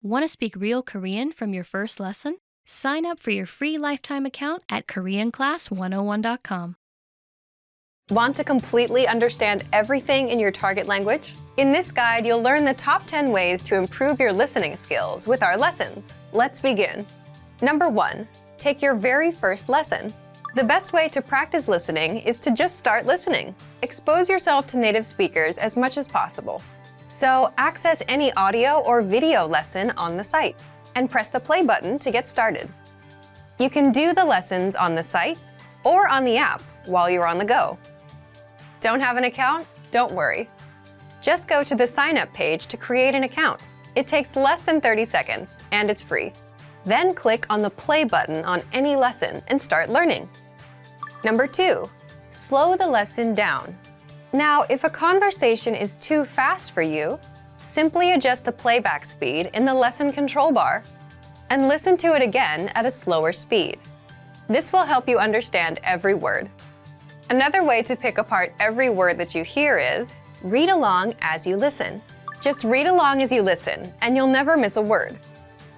Want to speak real Korean from your first lesson? Sign up for your free lifetime account at KoreanClass101.com. Want to completely understand everything in your target language? In this guide, you'll learn the top 10 ways to improve your listening skills with our lessons. Let's begin. Number 1. Take your very first lesson. The best way to practice listening is to just start listening. Expose yourself to native speakers as much as possible. So, access any audio or video lesson on the site and press the play button to get started. You can do the lessons on the site or on the app while you're on the go. Don't have an account? Don't worry. Just go to the sign-up page to create an account. It takes less than 30 seconds, and it's free. Then click on the play button on any lesson and start learning. Number 2, slow the lesson down. Now, if a conversation is too fast for you, simply adjust the playback speed in the lesson control bar and listen to it again at a slower speed. This will help you understand every word. Another way to pick apart every word that you hear is read along as you listen. Just read along as you listen, and you'll never miss a word.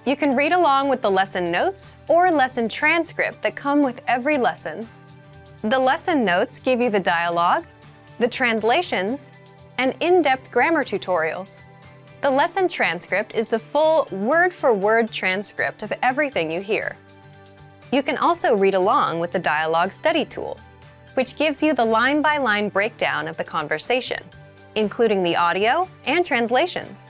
You can read along with the lesson notes or lesson transcript that come with every lesson. The lesson notes give you the dialogue, the translations, and in-depth grammar tutorials. The lesson transcript is the full word-for-word transcript of everything you hear. You can also read along with the Dialogue Study tool, which gives you the line-by-line breakdown of the conversation, including the audio and translations.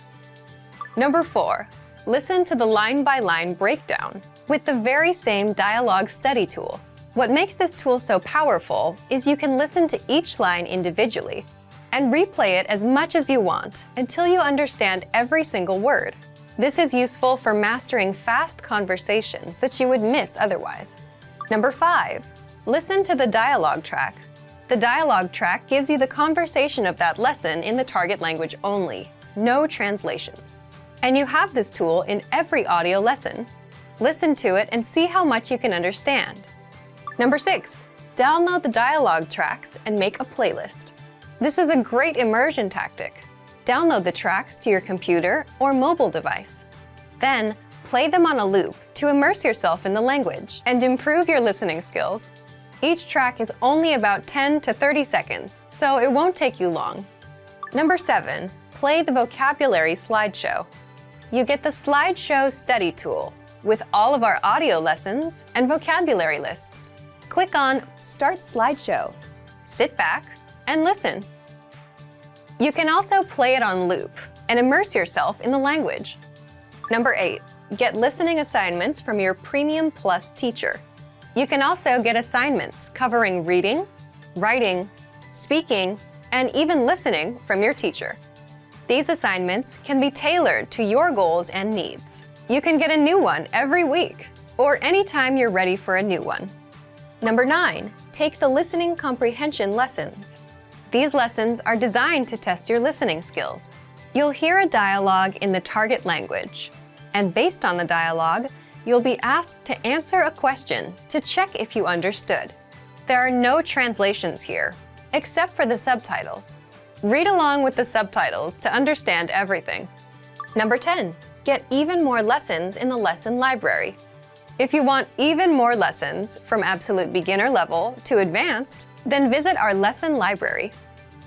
Number 4, listen to the line-by-line breakdown with the very same Dialogue Study tool. What makes this tool so powerful is you can listen to each line individually and replay it as much as you want until you understand every single word. This is useful for mastering fast conversations that you would miss otherwise. Number 5, listen to the dialogue track. The dialogue track gives you the conversation of that lesson in the target language only, no translations. And you have this tool in every audio lesson. Listen to it and see how much you can understand. Number 6, download the dialogue tracks and make a playlist. This is a great immersion tactic. Download the tracks to your computer or mobile device. Then, play them on a loop to immerse yourself in the language and improve your listening skills. Each track is only about 10 to 30 seconds, so it won't take you long. Number 7, play the vocabulary slideshow. You get the Slideshow Study tool with all of our audio lessons and vocabulary lists. Click on Start Slideshow, sit back, and listen. You can also play it on loop and immerse yourself in the language. Number 8, get listening assignments from your Premium Plus teacher. You can also get assignments covering reading, writing, speaking, and even listening from your teacher. These assignments can be tailored to your goals and needs. You can get a new one every week or anytime you're ready for a new one. Number 9, take the listening comprehension lessons. These lessons are designed to test your listening skills. You'll hear a dialogue in the target language, and based on the dialogue, you'll be asked to answer a question to check if you understood. There are no translations here, except for the subtitles. Read along with the subtitles to understand everything. Number 10, get even more lessons in the lesson library. If you want even more lessons from absolute beginner level to advanced, then visit our lesson library.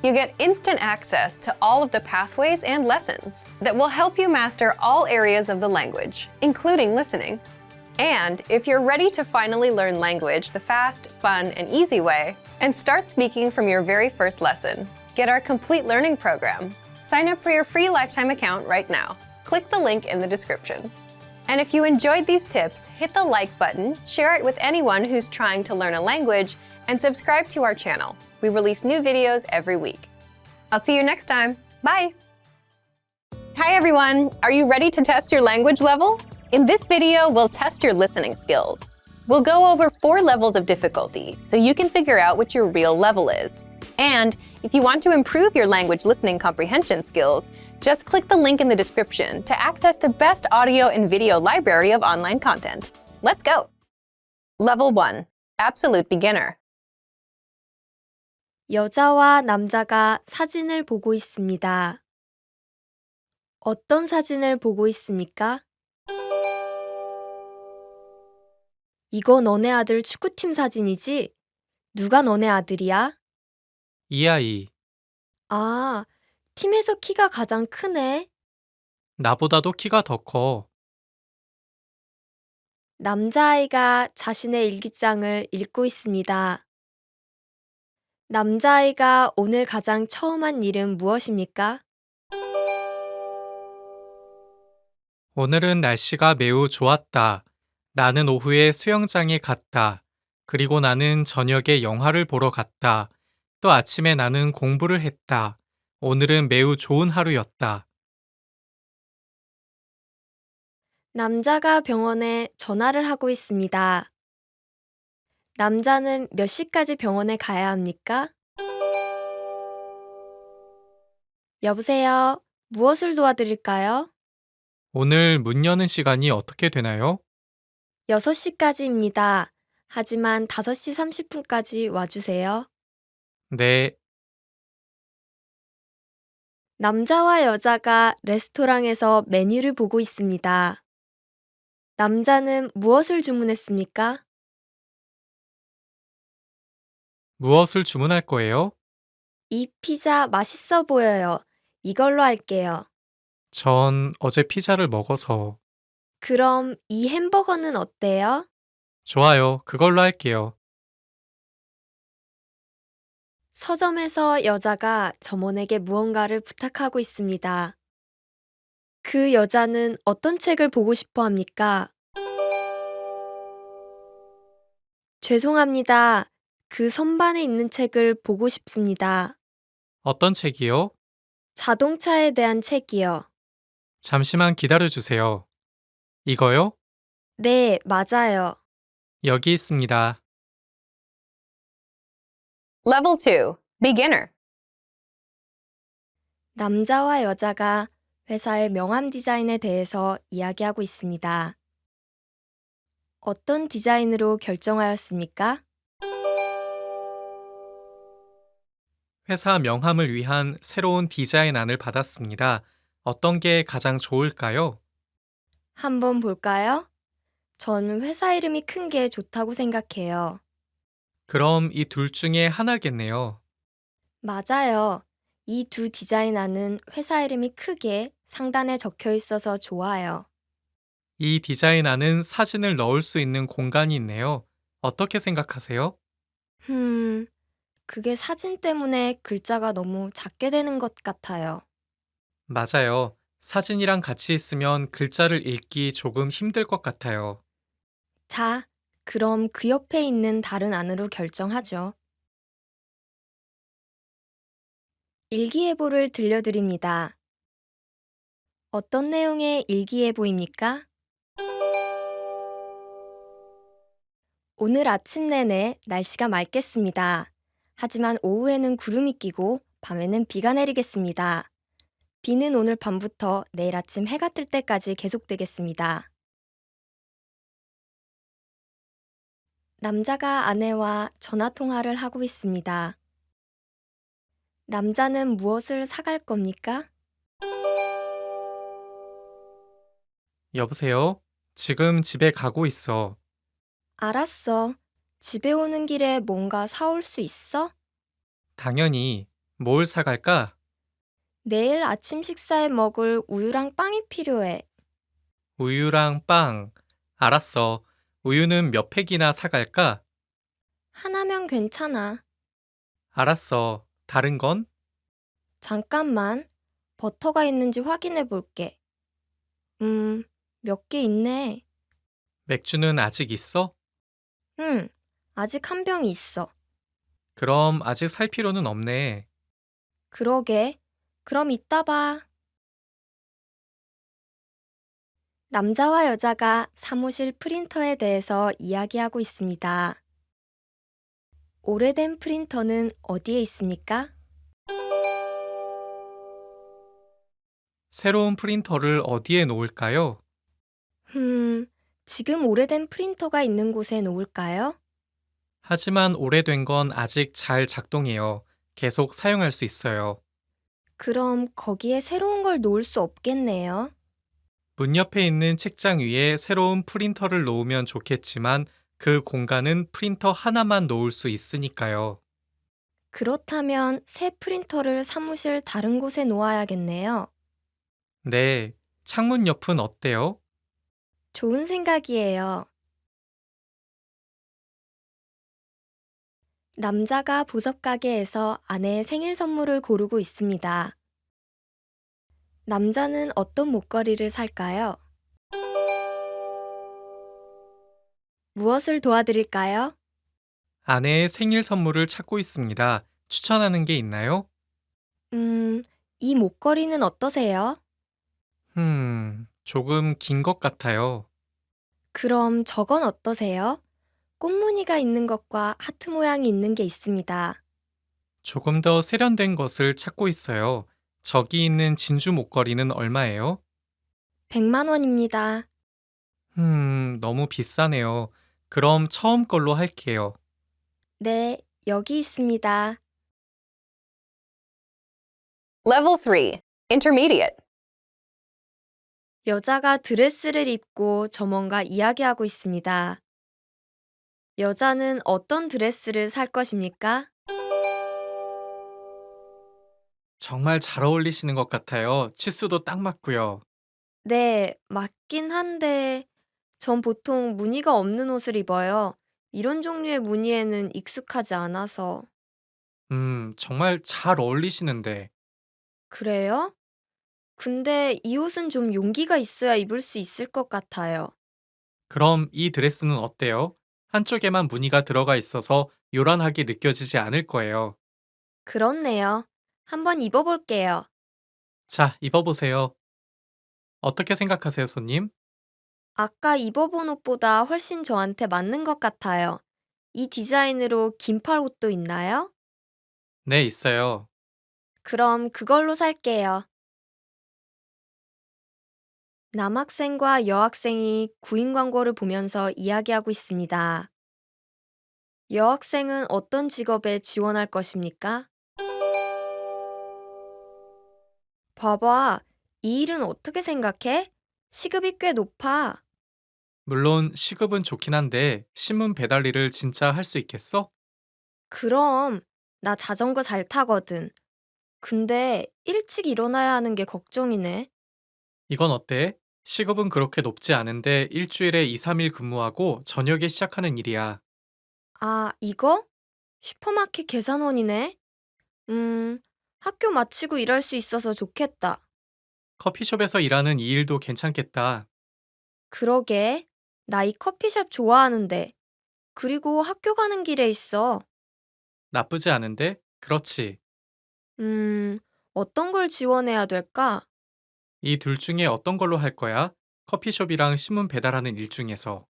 You get instant access to all of the pathways and lessons that will help you master all areas of the language, including listening. And if you're ready to finally learn language the fast, fun, and easy way, and start speaking from your very first lesson, get our complete learning program. Sign up for your free lifetime account right now. Click the link in the description. And if you enjoyed these tips, hit the like button, share it with anyone who's trying to learn a language, and subscribe to our channel. We release new videos every week. I'll see you next time. Bye! Hi everyone! Are you ready to test your language level? In this video, we'll test your listening skills. We'll go over 4 levels of difficulty so you can figure out what your real level is. And if you want to improve your language listening comprehension skills, just click the link in the description to access the best audio and video library of online content. Let's go! Level 1. Absolute Beginner. 여자와 남자가 사진을 보고 있습니다. 어떤 사진을 보고 있습니까? 이거 너네 아들 축구팀 사진이지? 누가 너네 아들이야? 이 아이, 아, 팀에서 키가 가장 크네. 나보다도 키가 더 커. 남자아이가 자신의 일기장을 읽고 있습니다. 남자아이가 오늘 가장 처음 한 일은 무엇입니까? 오늘은 날씨가 매우 좋았다. 나는 오후에 수영장에 갔다. 그리고 나는 저녁에 영화를 보러 갔다. 또 아침에 나는 공부를 했다. 오늘은 매우 좋은 하루였다. 남자가 병원에 전화를 하고 있습니다. 남자는 몇 시까지 병원에 가야 합니까? 여보세요. 무엇을 도와드릴까요? 오늘 문 여는 시간이 어떻게 되나요? 6시까지입니다. 하지만 5시 30분까지 와주세요. 네, 남자와 여자가 레스토랑에서 메뉴를 보고 있습니다. 남자는 무엇을 주문했습니까? 무엇을 주문할 거예요? 이 피자 맛있어 보여요. 이걸로 할게요. 전 어제 피자를 먹어서. 그럼 이 햄버거는 어때요? 좋아요, 그걸로 할게요. 서점에서 여자가 점원에게 무언가를 부탁하고 있습니다. 그 여자는 어떤 책을 보고 싶어 합니까? 죄송합니다. 그 선반에 있는 책을 보고 싶습니다. 어떤 책이요? 자동차에 대한 책이요. 잠시만 기다려 주세요. 이거요? 네, 맞아요. 여기 있습니다. Level 2, Beginner. 남자와 여자가 회사의 명함 디자인에 대해서 이야기하고 있습니다. 어떤 디자인으로 결정하였습니까? 회사 명함을 위한 새로운 디자인안을 받았습니다. 어떤 게 가장 좋을까요? 한번 볼까요? 저는 회사 이름이 큰 게 좋다고 생각해요. 그럼 이 둘 중에 하나겠네요. 맞아요. 이 두 디자인안은 회사 이름이 크게 상단에 적혀 있어서 좋아요. 이 디자인안은 사진을 넣을 수 있는 공간이 있네요. 어떻게 생각하세요? 그게 사진 때문에 글자가 너무 작게 되는 것 같아요. 맞아요. 사진이랑 같이 있으면 글자를 읽기 조금 힘들 것 같아요. 자, 그럼 그 옆에 있는 다른 안으로 결정하죠. 일기예보를 들려드립니다. 어떤 내용의 일기예보입니까? 오늘 아침 내내 날씨가 맑겠습니다. 하지만 오후에는 구름이 끼고 밤에는 비가 내리겠습니다. 비는 오늘 밤부터 내일 아침 해가 뜰 때까지 계속되겠습니다. 남자가 아내와 전화통화를 하고 있습니다. 남자는 무엇을 사갈 겁니까? 여보세요? 지금 집에 가고 있어. 알았어. 집에 오는 길에 뭔가 사올 수 있어? 당연히. 뭘 사갈까? 내일 아침 식사에 먹을 우유랑 빵이 필요해. 우유랑 빵. 알았어. 우유는 몇 팩이나 사갈까? 하나면 괜찮아. 알았어. 다른 건? 잠깐만. 버터가 있는지 확인해 볼게. 몇 개 있네. 맥주는 아직 있어? 응, 아직 한 병이 있어. 그럼 아직 살 필요는 없네. 그러게. 그럼 이따 봐. 남자와 여자가 사무실 프린터에 대해서 이야기하고 있습니다. 오래된 프린터는 어디에 있습니까? 새로운 프린터를 어디에 놓을까요? 지금 오래된 프린터가 있는 곳에 놓을까요? 하지만 오래된 건 아직 잘 작동해요. 계속 사용할 수 있어요. 그럼 거기에 새로운 걸 놓을 수 없겠네요. 문 옆에 있는 책장 위에 새로운 프린터를 놓으면 좋겠지만 그 공간은 프린터 하나만 놓을 수 있으니까요. 그렇다면 새 프린터를 사무실 다른 곳에 놓아야겠네요. 네, 창문 옆은 어때요? 좋은 생각이에요. 남자가 보석 가게에서 아내의 생일 선물을 고르고 있습니다. 남자는 어떤 목걸이를 살까요? 무엇을 도와드릴까요? 아내의 생일 선물을 찾고 있습니다. 추천하는 게 있나요? 음, 이 목걸이는 어떠세요? 조금 긴 것 같아요. 그럼 저건 어떠세요? 꽃무늬가 있는 것과 하트 모양이 있는 게 있습니다. 조금 더 세련된 것을 찾고 있어요. 저기 있는 진주 목걸이는 얼마예요? 100만 원입니다. 너무 비싸네요. 그럼 처음 걸로 할게요. 네, 여기 있습니다. Level 3. Intermediate. 여자가 드레스를 입고 점원과 이야기하고 있습니다. 여자는 어떤 드레스를 살 것입니까? 정말 잘 어울리시는 것 같아요. 치수도 딱 맞고요. 네, 맞긴 한데, 전 보통 무늬가 없는 옷을 입어요. 이런 종류의 무늬에는 익숙하지 않아서. 정말 잘 어울리시는데. 그래요? 근데 이 옷은 좀 용기가 있어야 입을 수 있을 것 같아요. 그럼 이 드레스는 어때요? 한쪽에만 무늬가 들어가 있어서 요란하게 느껴지지 않을 거예요. 그렇네요. 한번 입어볼게요. 자, 입어보세요. 어떻게 생각하세요, 손님? 아까 입어본 옷보다 훨씬 저한테 맞는 것 같아요. 이 디자인으로 긴팔 옷도 있나요? 네, 있어요. 그럼 그걸로 살게요. 남학생과 여학생이 구인 광고를 보면서 이야기하고 있습니다. 여학생은 어떤 직업에 지원할 것입니까? 봐봐, 이 일은 어떻게 생각해? 시급이 꽤 높아. 물론 시급은 좋긴 한데 신문 배달 일을 진짜 할 수 있겠어? 그럼, 나 자전거 잘 타거든. 근데 일찍 일어나야 하는 게 걱정이네. 이건 어때? 시급은 그렇게 높지 않은데 일주일에 2, 3일 근무하고 저녁에 시작하는 일이야. 아, 이거? 슈퍼마켓 계산원이네? 음, 학교 마치고 일할 수 있어서 좋겠다. 커피숍에서 일하는 이 일도 괜찮겠다. 그러게. 나 이 커피숍 좋아하는데. 그리고 학교 가는 길에 있어. 나쁘지 않은데? 그렇지. 음, 어떤 걸 지원해야 될까? 이 둘 중에 어떤 걸로 할 거야? 커피숍이랑 신문 배달하는 일 중에서.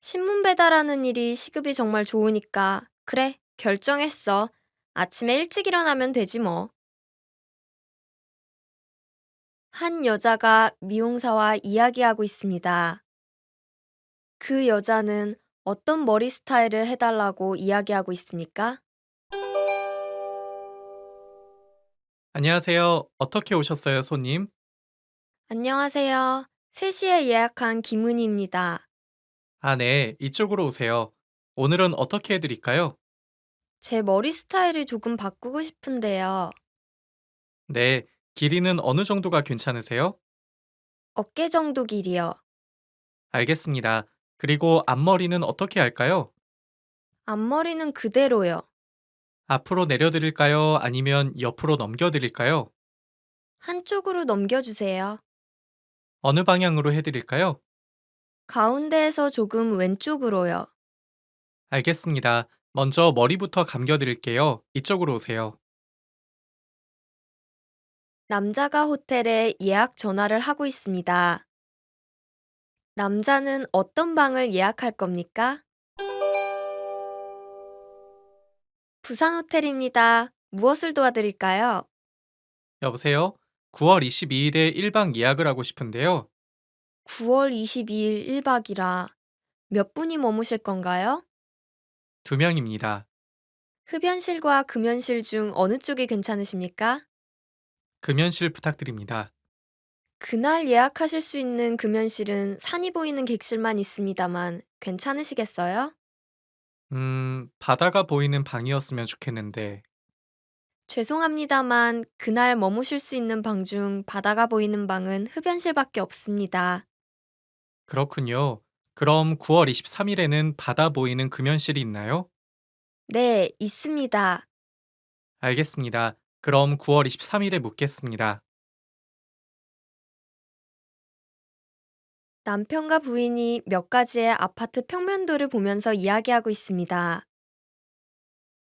신문 배달하는 일이 시급이 정말 좋으니까. 그래, 결정했어. 아침에 일찍 일어나면 되지 뭐. 한 여자가 미용사와 이야기하고 있습니다. 그 여자는 어떤 머리 스타일을 해달라고 이야기하고 있습니까? 안녕하세요. 어떻게 오셨어요, 손님? 안녕하세요. 3시에 예약한 김은희입니다. 아, 네. 이쪽으로 오세요. 오늘은 어떻게 해드릴까요? 제 머리 스타일을 조금 바꾸고 싶은데요. 네. 길이는 어느 정도가 괜찮으세요? 어깨 정도 길이요. 알겠습니다. 그리고 앞머리는 어떻게 할까요? 앞머리는 그대로요. 앞으로 내려드릴까요? 아니면 옆으로 넘겨드릴까요? 한쪽으로 넘겨주세요. 어느 방향으로 해드릴까요? 가운데에서 조금 왼쪽으로요. 알겠습니다. 먼저 머리부터 감겨드릴게요. 이쪽으로 오세요. 남자가 호텔에 예약 전화를 하고 있습니다. 남자는 어떤 방을 예약할 겁니까? 부산 호텔입니다. 무엇을 도와드릴까요? 여보세요? 9월 22일에 1박 예약을 하고 싶은데요. 9월 22일 1박이라 몇 분이 머무실 건가요? 2명입니다. 흡연실과 금연실 중 어느 쪽이 괜찮으십니까? 금연실 부탁드립니다. 그날 예약하실 수 있는 금연실은 산이 보이는 객실만 있습니다만 괜찮으시겠어요? 바다가 보이는 방이었으면 좋겠는데. 죄송합니다만 그날 머무실 수 있는 방 중 바다가 보이는 방은 흡연실밖에 없습니다. 그렇군요. 그럼 9월 23일에는 바다 보이는 금연실이 있나요? 네, 있습니다. 알겠습니다. 그럼 9월 23일에 묻겠습니다. 남편과 부인이 몇 가지의 아파트 평면도를 보면서 이야기하고 있습니다.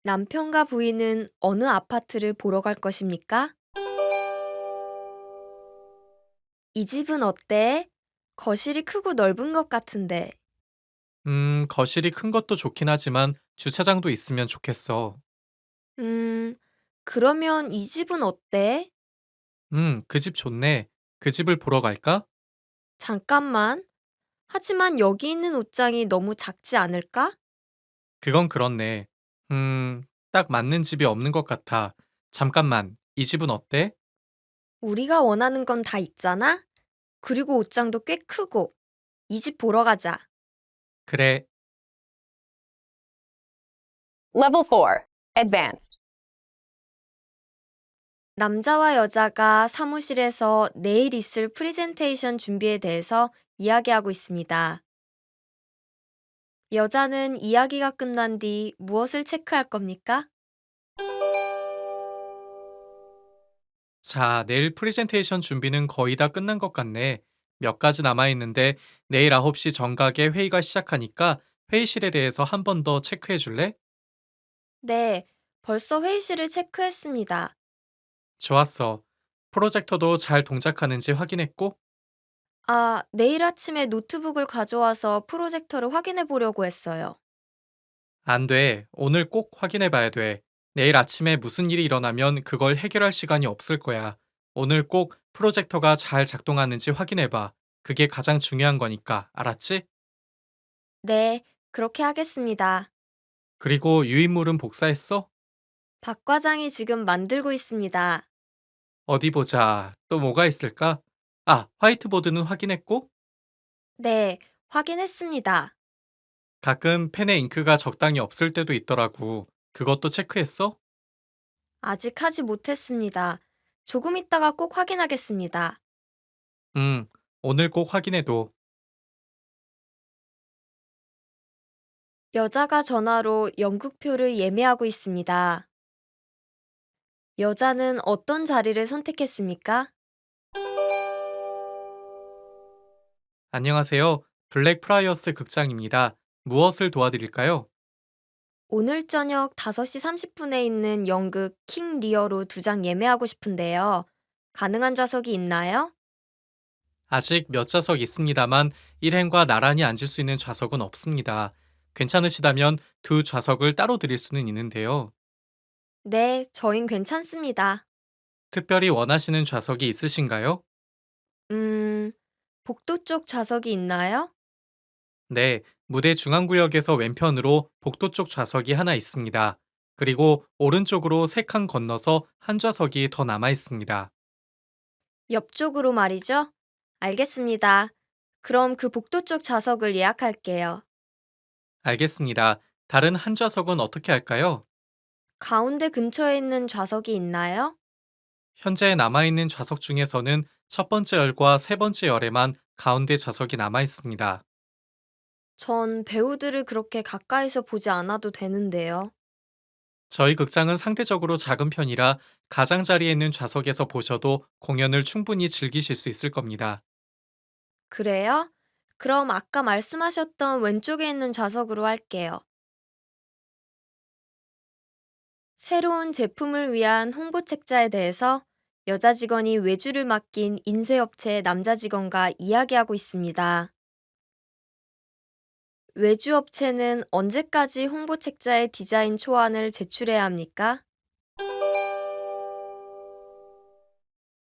남편과 부인은 어느 아파트를 보러 갈 것입니까? 이 집은 어때? 거실이 크고 넓은 것 같은데. 거실이 큰 것도 좋긴 하지만 주차장도 있으면 좋겠어. 음, 그러면 이 집은 어때? 그 집 좋네. 그 집을 보러 갈까? 잠깐만. 하지만 여기 있는 옷장이 너무 작지 않을까? 그건 그렇네. 딱 맞는 집이 없는 것 같아. 잠깐만, 이 집은 어때? 우리가 원하는 건 다 있잖아? 그리고 옷장도 꽤 크고. 이 집 보러 가자. 그래, Level 4. Advanced. 남자와 여자가 사무실에서 내일 있을 프리젠테이션 준비에 대해서 이야기하고 있습니다. 여자는 이야기가 끝난 뒤 무엇을 체크할 겁니까? 자, 내일 프레젠테이션 준비는 거의 다 끝난 것 같네. 몇 가지 남아있는데 내일 9시 정각에 회의가 시작하니까 회의실에 대해서 한 번 더 체크해 줄래? 네, 벌써 회의실을 체크했습니다. 좋았어. 프로젝터도 잘 동작하는지 확인했고? 아, 내일 아침에 노트북을 가져와서 프로젝터를 확인해 보려고 했어요. 안 돼. 오늘 꼭 확인해 봐야 돼. 내일 아침에 무슨 일이 일어나면 그걸 해결할 시간이 없을 거야. 오늘 꼭 프로젝터가 잘 작동하는지 확인해 봐. 그게 가장 중요한 거니까. 알았지? 네, 그렇게 하겠습니다. 그리고 유인물은 복사했어? 박 과장이 지금 만들고 있습니다. 어디 보자. 또 뭐가 있을까? 아, 화이트보드는 확인했고? 네, 확인했습니다. 가끔 펜에 잉크가 적당히 없을 때도 있더라고. 그것도 체크했어? 아직 하지 못했습니다. 조금 있다가 꼭 확인하겠습니다. 음, 오늘 꼭 확인해둬. 여자가 전화로 연극표를 예매하고 있습니다. 여자는 어떤 자리를 선택했습니까? 안녕하세요. 블랙 프라이어스 극장입니다. 무엇을 도와드릴까요? 오늘 저녁 5시 30분에 있는 연극 킹 리어로 2장 예매하고 싶은데요. 가능한 좌석이 있나요? 아직 몇 좌석 있습니다만 일행과 나란히 앉을 수 있는 좌석은 없습니다. 괜찮으시다면 두 좌석을 따로 드릴 수는 있는데요. 네, 저흰 괜찮습니다. 특별히 원하시는 좌석이 있으신가요? 음, 복도 쪽 좌석이 있나요? 네, 무대 중앙구역에서 왼편으로 복도 쪽 좌석이 하나 있습니다. 그리고 오른쪽으로 3칸 건너서 한 좌석이 더 남아 있습니다. 옆쪽으로 말이죠? 알겠습니다. 그럼 그 복도 쪽 좌석을 예약할게요. 알겠습니다. 다른 한 좌석은 어떻게 할까요? 가운데 근처에 있는 좌석이 있나요? 현재 남아있는 좌석 중에서는 첫 번째 열과 세 번째 열에만 가운데 좌석이 남아 있습니다. 전 배우들을 그렇게 가까이서 보지 않아도 되는데요. 저희 극장은 상대적으로 작은 편이라 가장자리에 있는 좌석에서 보셔도 공연을 충분히 즐기실 수 있을 겁니다. 그래요? 그럼 아까 말씀하셨던 왼쪽에 있는 좌석으로 할게요. 새로운 제품을 위한 홍보 책자에 대해서 여자 직원이 외주를 맡긴 인쇄업체의 남자 직원과 이야기하고 있습니다. 외주업체는 언제까지 홍보 책자의 디자인 초안을 제출해야 합니까?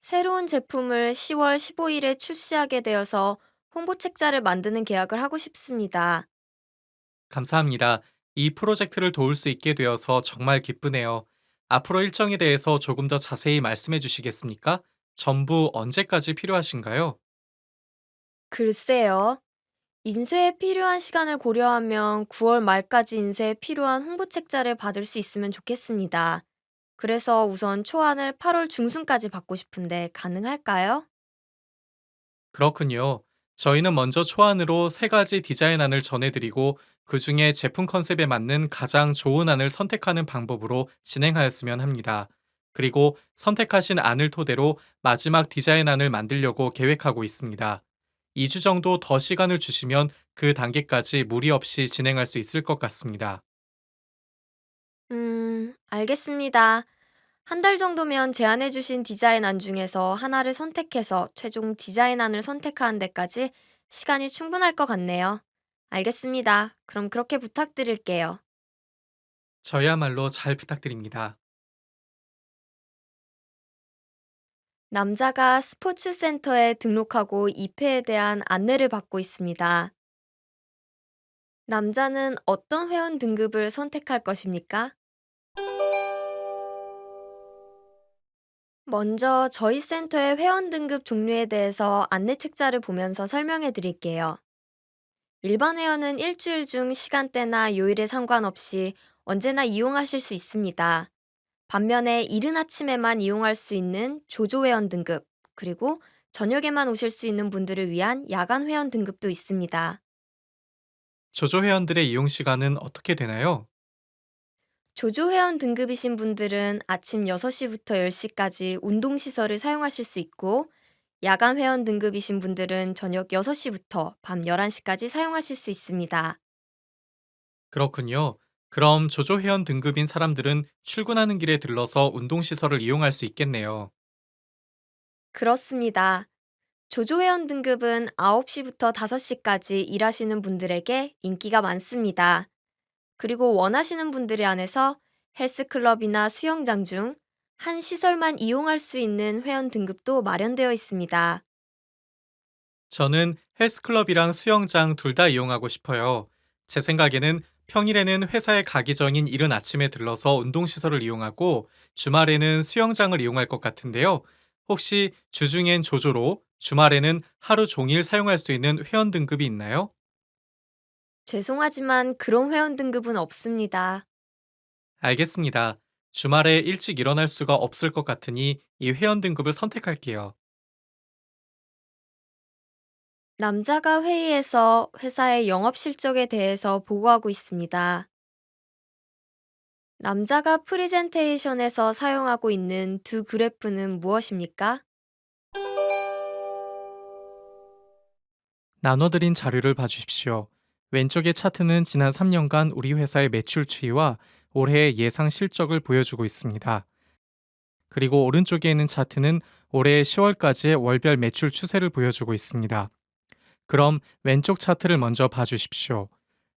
새로운 제품을 10월 15일에 출시하게 되어서 홍보 책자를 만드는 계약을 하고 싶습니다. 감사합니다. 이 프로젝트를 도울 수 있게 되어서 정말 기쁘네요. 앞으로 일정에 대해서 조금 더 자세히 말씀해 주시겠습니까? 전부 언제까지 필요하신가요? 글쎄요. 인쇄에 필요한 시간을 고려하면 9월 말까지 인쇄에 필요한 홍보 책자를 받을 수 있으면 좋겠습니다. 그래서 우선 초안을 8월 중순까지 받고 싶은데 가능할까요? 그렇군요. 저희는 먼저 초안으로 세 가지 디자인안을 전해드리고 그 중에 제품 컨셉에 맞는 가장 좋은 안을 선택하는 방법으로 진행하였으면 합니다. 그리고 선택하신 안을 토대로 마지막 디자인안을 만들려고 계획하고 있습니다. 2주 정도 더 시간을 주시면 그 단계까지 무리 없이 진행할 수 있을 것 같습니다. 알겠습니다. 한 달 정도면 제안해주신 디자인안 중에서 하나를 선택해서 최종 디자인안을 선택하는 데까지 시간이 충분할 것 같네요. 알겠습니다. 그럼 그렇게 부탁드릴게요. 저야말로 잘 부탁드립니다. 남자가 스포츠 센터에 등록하고 입회에 대한 안내를 받고 있습니다. 남자는 어떤 회원 등급을 선택할 것입니까? 먼저 저희 센터의 회원 등급 종류에 대해서 안내 책자를 보면서 설명해 드릴게요. 일반 회원은 일주일 중 시간대나 요일에 상관없이 언제나 이용하실 수 있습니다. 반면에 이른 아침에만 이용할 수 있는 조조 회원 등급, 그리고 저녁에만 오실 수 있는 분들을 위한 야간 회원 등급도 있습니다. 조조 회원들의 이용 시간은 어떻게 되나요? 조조 회원 등급이신 분들은 아침 6시부터 10시까지 운동시설을 사용하실 수 있고, 야간 회원 등급이신 분들은 저녁 6시부터 밤 11시까지 사용하실 수 있습니다. 그렇군요. 그럼 조조 회원 등급인 사람들은 출근하는 길에 들러서 운동시설을 이용할 수 있겠네요. 그렇습니다. 조조 회원 등급은 9시부터 5시까지 일하시는 분들에게 인기가 많습니다. 그리고 원하시는 분들에 한해서 헬스클럽이나 수영장 중 한 시설만 이용할 수 있는 회원 등급도 마련되어 있습니다. 저는 헬스클럽이랑 수영장 둘 다 이용하고 싶어요. 제 생각에는 평일에는 회사에 가기 전인 이른 아침에 들러서 운동시설을 이용하고 주말에는 수영장을 이용할 것 같은데요. 혹시 주중엔 조조로, 주말에는 하루 종일 사용할 수 있는 회원 등급이 있나요? 죄송하지만 그런 회원 등급은 없습니다. 알겠습니다. 주말에 일찍 일어날 수가 없을 것 같으니 이 회원 등급을 선택할게요. 남자가 회의에서 회사의 영업 실적에 대해서 보고하고 있습니다. 남자가 프리젠테이션에서 사용하고 있는 두 그래프는 무엇입니까? 나눠드린 자료를 봐주십시오. 왼쪽의 차트는 지난 3년간 우리 회사의 매출 추이와 올해의 예상 실적을 보여주고 있습니다. 그리고 오른쪽에 있는 차트는 올해 10월까지의 월별 매출 추세를 보여주고 있습니다. 그럼 왼쪽 차트를 먼저 봐주십시오.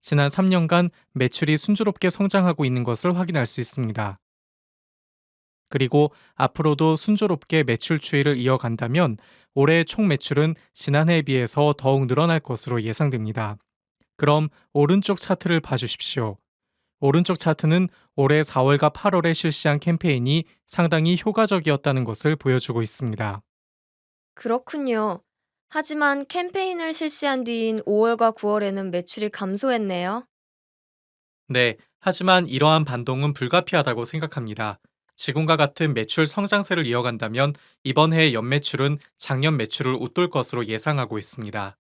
지난 3년간 매출이 순조롭게 성장하고 있는 것을 확인할 수 있습니다. 그리고 앞으로도 순조롭게 매출 추이를 이어간다면 올해 총 매출은 지난해에 비해서 더욱 늘어날 것으로 예상됩니다. 그럼 오른쪽 차트를 봐주십시오. 오른쪽 차트는 올해 4월과 8월에 실시한 캠페인이 상당히 효과적이었다는 것을 보여주고 있습니다. 그렇군요. 하지만 캠페인을 실시한 뒤인 5월과 9월에는 매출이 감소했네요. 네, 하지만 이러한 반동은 불가피하다고 생각합니다. 지금과 같은 매출 성장세를 이어간다면 이번 해의 연매출은 작년 매출을 웃돌 것으로 예상하고 있습니다.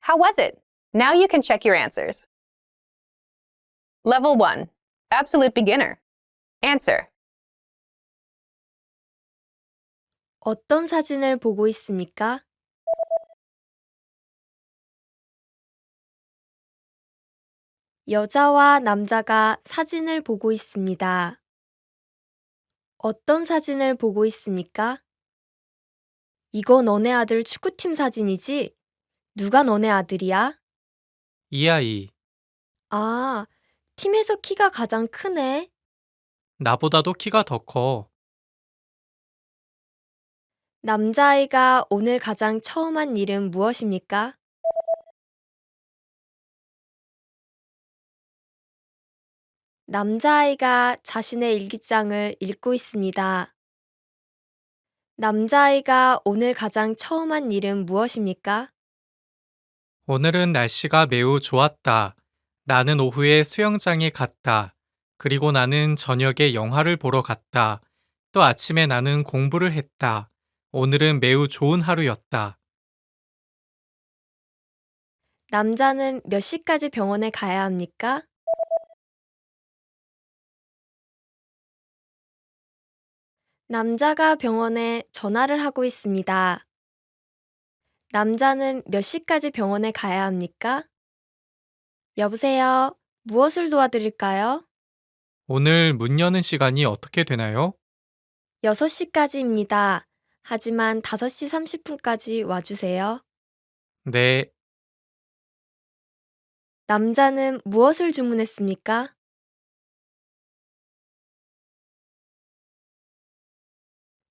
How was it? Now you can check your answers. Level 1. Absolute beginner. Answer. 어떤 사진을 보고 있습니까? 여자와 남자가 사진을 보고 있습니다. 어떤 사진을 보고 있습니까? 이거 너네 아들 축구팀 사진이지? 누가 너네 아들이야? 이 아이, 아, 팀에서 키가 가장 크네. 나보다도 키가 더 커. 남자아이가 오늘 가장 처음 한 일은 무엇입니까? 남자아이가 자신의 일기장을 읽고 있습니다. 남자아이가 오늘 가장 처음 한 일은 무엇입니까? 오늘은 날씨가 매우 좋았다. 나는 오후에 수영장에 갔다. 그리고 나는 저녁에 영화를 보러 갔다. 또 아침에 나는 공부를 했다. 오늘은 매우 좋은 하루였다. 남자는 몇 시까지 병원에 가야 합니까? 남자가 병원에 전화를 하고 있습니다. 남자는 몇 시까지 병원에 가야 합니까? 여보세요. 무엇을 도와드릴까요? 오늘 문 여는 시간이 어떻게 되나요? 6시까지입니다. 하지만 5시 30분까지 와주세요. 네, 남자는 무엇을 주문했습니까?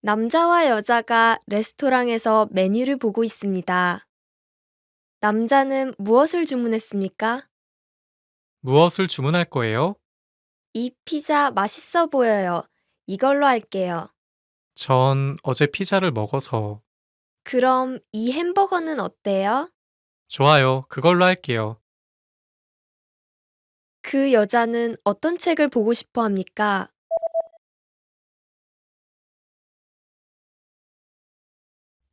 남자와 여자가 레스토랑에서 메뉴를 보고 있습니다. 남자는 무엇을 주문했습니까? 무엇을 주문할 거예요? 이 피자 맛있어 보여요. 이걸로 할게요. 전 어제 피자를 먹어서. 그럼 이 햄버거는 어때요? 좋아요, 그걸로 할게요. 그 여자는 어떤 책을 보고 싶어 합니까?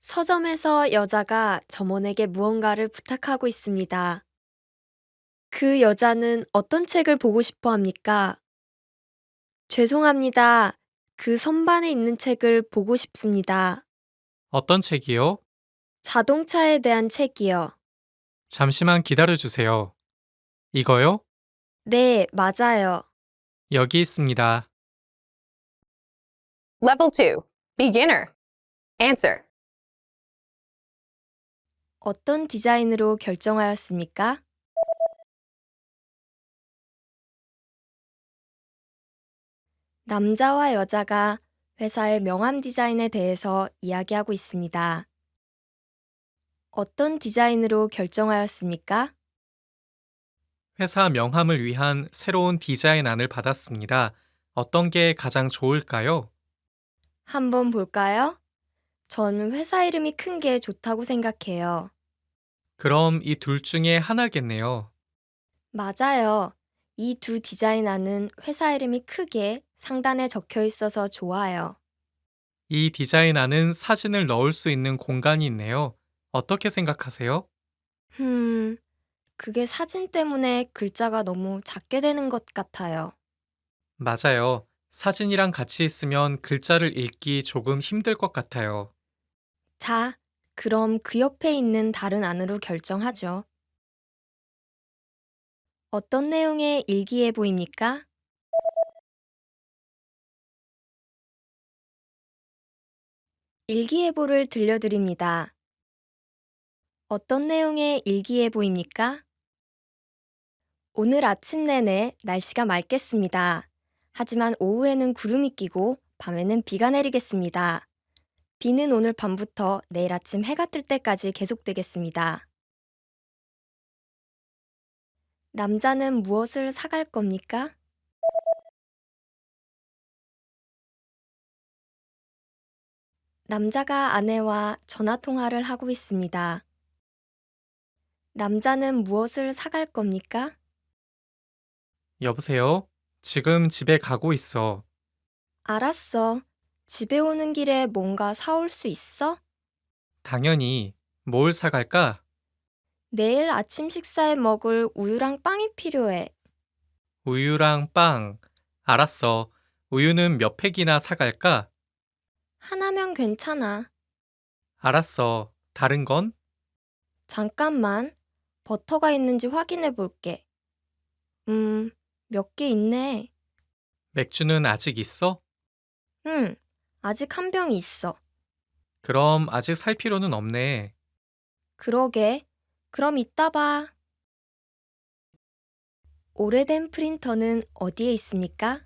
서점에서 여자가 점원에게 무언가를 부탁하고 있습니다. 그 여자는 어떤 책을 보고 싶어 합니까? 죄송합니다. 그 선반에 있는 책을 보고 싶습니다. 어떤 책이요? 자동차에 대한 책이요. 잠시만 기다려 주세요. 이거요? 네, 맞아요. 여기 있습니다. Level 2. Beginner. Answer. 어떤 디자인으로 결정하였습니까? 남자와 여자가 회사의 명함 디자인에 대해서 이야기하고 있습니다. 어떤 디자인으로 결정하였습니까? 회사 명함을 위한 새로운 디자인안을 받았습니다. 어떤 게 가장 좋을까요? 한번 볼까요? 전 회사 이름이 큰 게 좋다고 생각해요. 그럼 이 둘 중에 하나겠네요. 맞아요. 이 두 디자인안은 회사 이름이 크게 상단에 적혀 있어서 좋아요. 이 디자인안은 사진을 넣을 수 있는 공간이 있네요. 어떻게 생각하세요? 흠, 그게 사진 때문에 글자가 너무 작게 되는 것 같아요. 맞아요. 사진이랑 같이 있으면 글자를 읽기 조금 힘들 것 같아요. 자, 그럼 그 옆에 있는 다른 안으로 결정하죠. 어떤 내용의 일기예보입니까? 일기예보를 들려드립니다. 어떤 내용의 일기예보입니까? 오늘 아침 내내 날씨가 맑겠습니다. 하지만 오후에는 구름이 끼고 밤에는 비가 내리겠습니다. 비는 오늘 밤부터 내일 아침 해가 뜰 때까지 계속되겠습니다. 남자는 무엇을 사갈 겁니까? 남자가 아내와 전화 통화를 하고 있습니다. 남자는 무엇을 사갈 겁니까? 여보세요? 지금 집에 가고 있어. 알았어. 집에 오는 길에 뭔가 사올 수 있어? 당연히. 뭘 사갈까? 내일 아침 식사에 먹을 우유랑 빵이 필요해. 우유랑 빵. 알았어. 우유는 몇 팩이나 사갈까? 하나면 괜찮아. 알았어. 다른 건? 잠깐만. 버터가 있는지 확인해 볼게. 몇 개 있네. 맥주는 아직 있어? 응, 아직 한 병이 있어. 그럼 아직 살 필요는 없네. 그러게. 그럼 이따 봐. 오래된 프린터는 어디에 있습니까?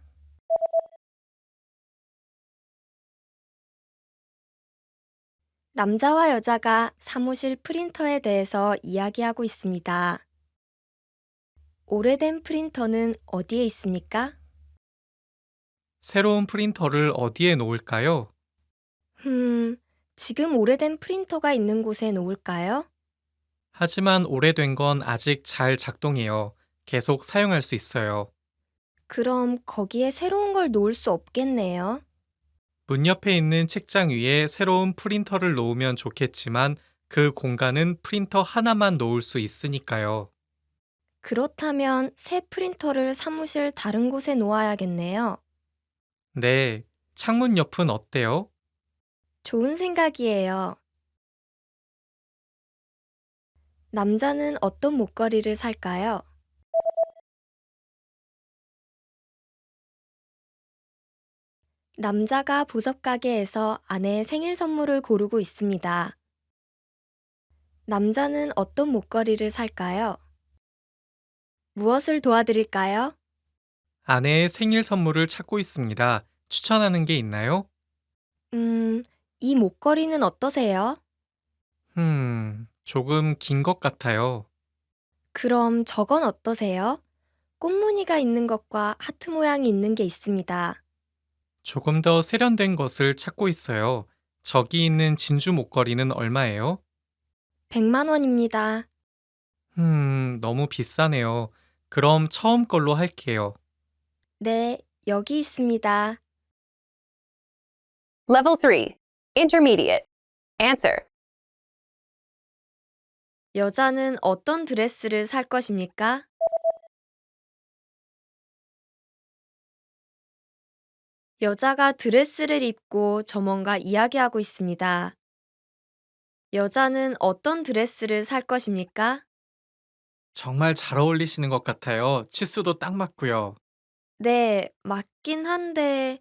남자와 여자가 사무실 프린터에 대해서 이야기하고 있습니다. 오래된 프린터는 어디에 있습니까? 새로운 프린터를 어디에 놓을까요? 지금 오래된 프린터가 있는 곳에 놓을까요? 하지만 오래된 건 아직 잘 작동해요. 계속 사용할 수 있어요. 그럼 거기에 새로운 걸 놓을 수 없겠네요. 문 옆에 있는 책장 위에 새로운 프린터를 놓으면 좋겠지만 그 공간은 프린터 하나만 놓을 수 있으니까요. 그렇다면 새 프린터를 사무실 다른 곳에 놓아야겠네요. 네, 창문 옆은 어때요? 좋은 생각이에요. 남자는 어떤 목걸이를 살까요? 남자가 보석 가게에서 아내의 생일 선물을 고르고 있습니다. 남자는 어떤 목걸이를 살까요? 무엇을 도와드릴까요? 아내의 생일 선물을 찾고 있습니다. 추천하는 게 있나요? 음, 이 목걸이는 어떠세요? 조금 긴 것 같아요. 그럼 저건 어떠세요? 꽃무늬가 있는 것과 하트 모양이 있는 게 있습니다. 조금 더 세련된 것을 찾고 있어요. 저기 있는 진주 목걸이는 얼마예요? 100만 원입니다. 너무 비싸네요. 그럼 처음 걸로 할게요. 네, 여기 있습니다. Level 3. Intermediate. Answer. 여자는 어떤 드레스를 살 것입니까? 여자가 드레스를 입고 저 뭔가 이야기하고 있습니다. 여자는 어떤 드레스를 살 것입니까? 정말 잘 어울리시는 것 같아요. 치수도 딱 맞고요. 네, 맞긴 한데,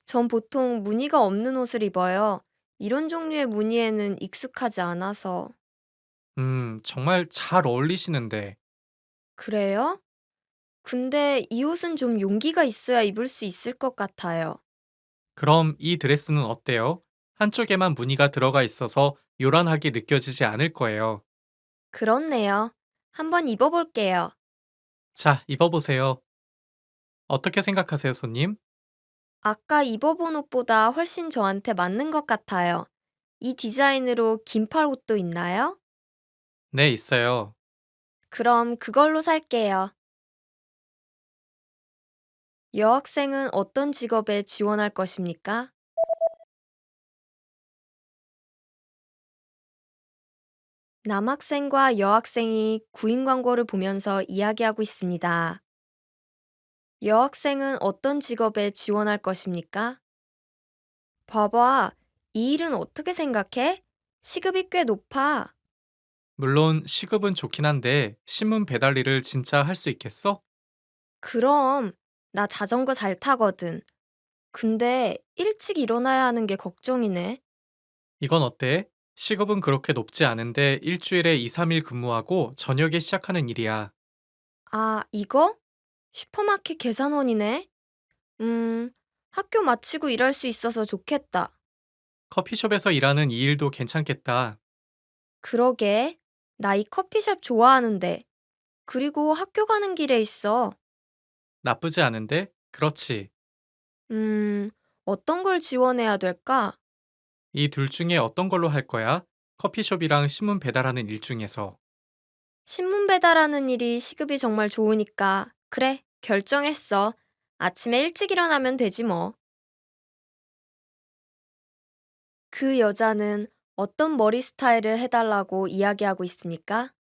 전 보통 무늬가 없는 옷을 입어요. 이런 종류의 무늬에는 익숙하지 않아서. 정말 잘 어울리시는데. 그래요? 근데 이 옷은 좀 용기가 있어야 입을 수 있을 것 같아요. 그럼 이 드레스는 어때요? 한쪽에만 무늬가 들어가 있어서 요란하게 느껴지지 않을 거예요. 그렇네요. 한번 입어볼게요. 자, 입어보세요. 어떻게 생각하세요, 손님? 아까 입어본 옷보다 훨씬 저한테 맞는 것 같아요. 이 디자인으로 긴팔 옷도 있나요? 네, 있어요. 그럼 그걸로 살게요. 여학생은 어떤 직업에 지원할 것입니까? 남학생과 여학생이 구인 광고를 보면서 이야기하고 있습니다. 여학생은 어떤 직업에 지원할 것입니까? 봐봐, 이 일은 어떻게 생각해? 시급이 꽤 높아. 물론 시급은 좋긴 한데 신문 배달 일을 진짜 할 수 있겠어? 그럼, 나 자전거 잘 타거든. 근데 일찍 일어나야 하는 게 걱정이네. 이건 어때? 시급은 그렇게 높지 않은데 일주일에 2, 3일 근무하고 저녁에 시작하는 일이야. 아, 이거? 슈퍼마켓 계산원이네. 음, 학교 마치고 일할 수 있어서 좋겠다. 커피숍에서 일하는 이 일도 괜찮겠다. 그러게. 나 이 커피숍 좋아하는데. 그리고 학교 가는 길에 있어. 나쁘지 않은데? 그렇지. 음, 어떤 걸 지원해야 될까? 이 둘 중에 어떤 걸로 할 거야? 커피숍이랑 신문 배달하는 일 중에서. 신문 배달하는 일이 시급이 정말 좋으니까. 그래, 결정했어. 아침에 일찍 일어나면 되지 뭐. 그 여자는 어떤 머리 스타일을 해달라고 이야기하고 있습니까?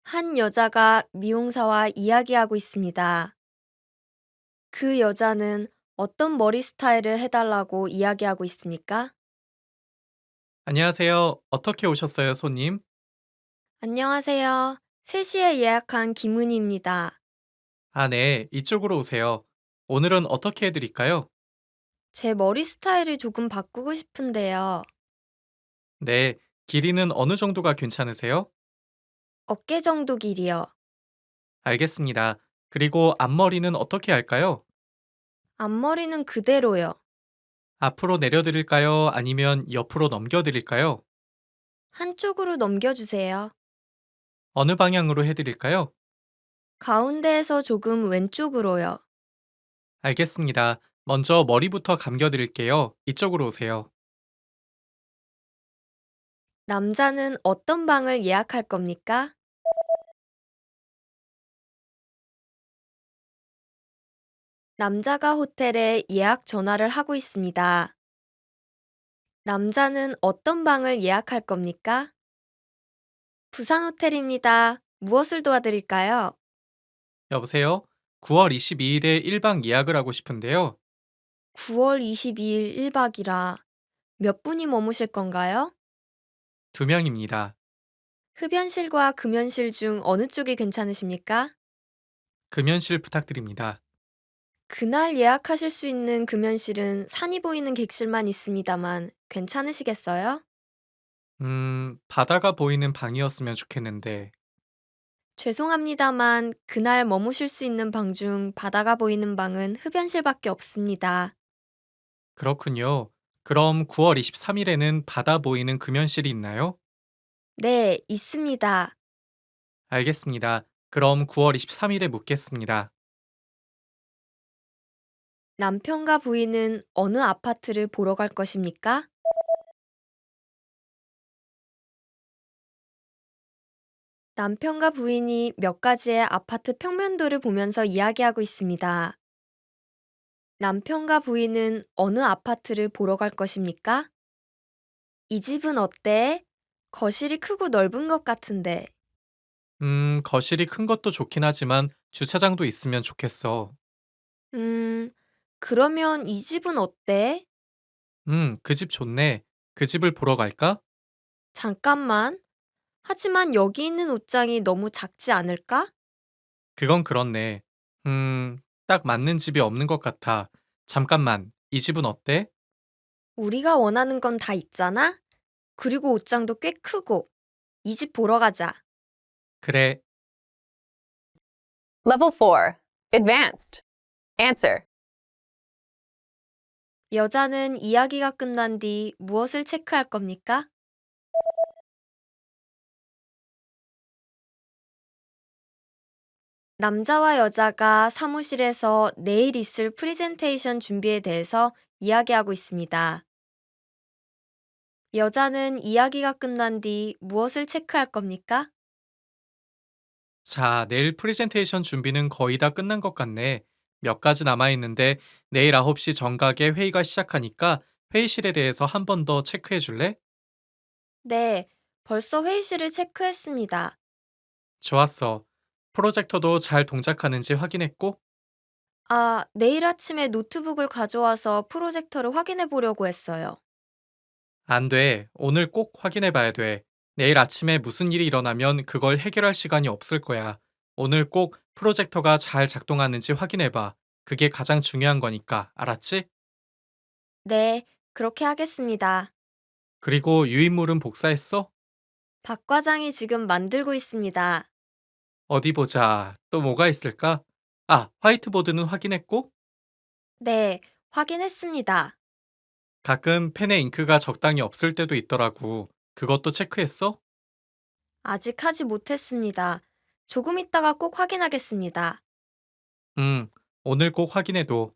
한 여자가 미용사와 이야기하고 있습니다. 그 여자는 어떤 머리 스타일을 해달라고 이야기하고 있습니까? 안녕하세요. 어떻게 오셨어요, 손님? 안녕하세요. 3시에 예약한 김은희입니다. 아, 네. 이쪽으로 오세요. 오늘은 어떻게 해드릴까요? 제 머리 스타일을 조금 바꾸고 싶은데요. 네. 길이는 어느 정도가 괜찮으세요? 어깨 정도 길이요. 알겠습니다. 그리고 앞머리는 어떻게 할까요? 앞머리는 그대로요. 앞으로 내려드릴까요? 아니면 옆으로 넘겨드릴까요? 한쪽으로 넘겨주세요. 어느 방향으로 해드릴까요? 가운데에서 조금 왼쪽으로요. 알겠습니다. 먼저 머리부터 감겨드릴게요. 이쪽으로 오세요. 남자는 어떤 방을 예약할 겁니까? 남자가 호텔에 예약 전화를 하고 있습니다. 남자는 어떤 방을 예약할 겁니까? 부산 호텔입니다. 무엇을 도와드릴까요? 여보세요? 9월 22일에 1박 예약을 하고 싶은데요. 9월 22일 1박이라 몇 분이 머무실 건가요? 2명입니다. 흡연실과 금연실 중 어느 쪽이 괜찮으십니까? 금연실 부탁드립니다. 그날 예약하실 수 있는 금연실은 산이 보이는 객실만 있습니다만 괜찮으시겠어요? 바다가 보이는 방이었으면 좋겠는데. 죄송합니다만 그날 머무실 수 있는 방 중 바다가 보이는 방은 흡연실밖에 없습니다. 그렇군요. 그럼 9월 23일에는 바다 보이는 금연실이 있나요? 네, 있습니다. 알겠습니다. 그럼 9월 23일에 묻겠습니다. 남편과 부인은 어느 아파트를 보러 갈 것입니까? 남편과 부인이 몇 가지의 아파트 평면도를 보면서 이야기하고 있습니다. 남편과 부인은 어느 아파트를 보러 갈 것입니까? 이 집은 어때? 거실이 크고 넓은 것 같은데. 거실이 큰 것도 좋긴 하지만 주차장도 있으면 좋겠어. 음, 그러면 이 집은 어때? 그 집 좋네. 그 집을 보러 갈까? 잠깐만. 하지만 여기 있는 옷장이 너무 작지 않을까? 그건 그렇네. 딱 맞는 집이 없는 것 같아. 잠깐만, 이 집은 어때? 우리가 원하는 건 다 있잖아? 그리고 옷장도 꽤 크고. 이 집 보러 가자. 그래, Level 4. Advanced. Answer. 여자는 이야기가 끝난 뒤 무엇을 체크할 겁니까? 남자와 여자가 사무실에서 내일 있을 프레젠테이션 준비에 대해서 이야기하고 있습니다. 여자는 이야기가 끝난 뒤 무엇을 체크할 겁니까? 자, 내일 프레젠테이션 준비는 거의 다 끝난 것 같네. 몇 가지 남아있는데 내일 9시 정각에 회의가 시작하니까 회의실에 대해서 한 번 더 체크해 줄래? 네, 벌써 회의실을 체크했습니다. 좋았어. 프로젝터도 잘 동작하는지 확인했고? 아, 내일 아침에 노트북을 가져와서 프로젝터를 확인해 보려고 했어요. 안 돼. 오늘 꼭 확인해 봐야 돼. 내일 아침에 무슨 일이 일어나면 그걸 해결할 시간이 없을 거야. 오늘 꼭 프로젝터가 잘 작동하는지 확인해 봐. 그게 가장 중요한 거니까. 알았지? 네, 그렇게 하겠습니다. 그리고 유인물은 복사했어? 박 과장이 지금 만들고 있습니다. 어디 보자. 또 뭐가 있을까? 아, 화이트보드는 확인했고? 네, 확인했습니다. 가끔 펜에 잉크가 적당히 없을 때도 있더라고. 그것도 체크했어? 아직 하지 못했습니다. 조금 있다가 꼭 확인하겠습니다. 음, 오늘 꼭 확인해도.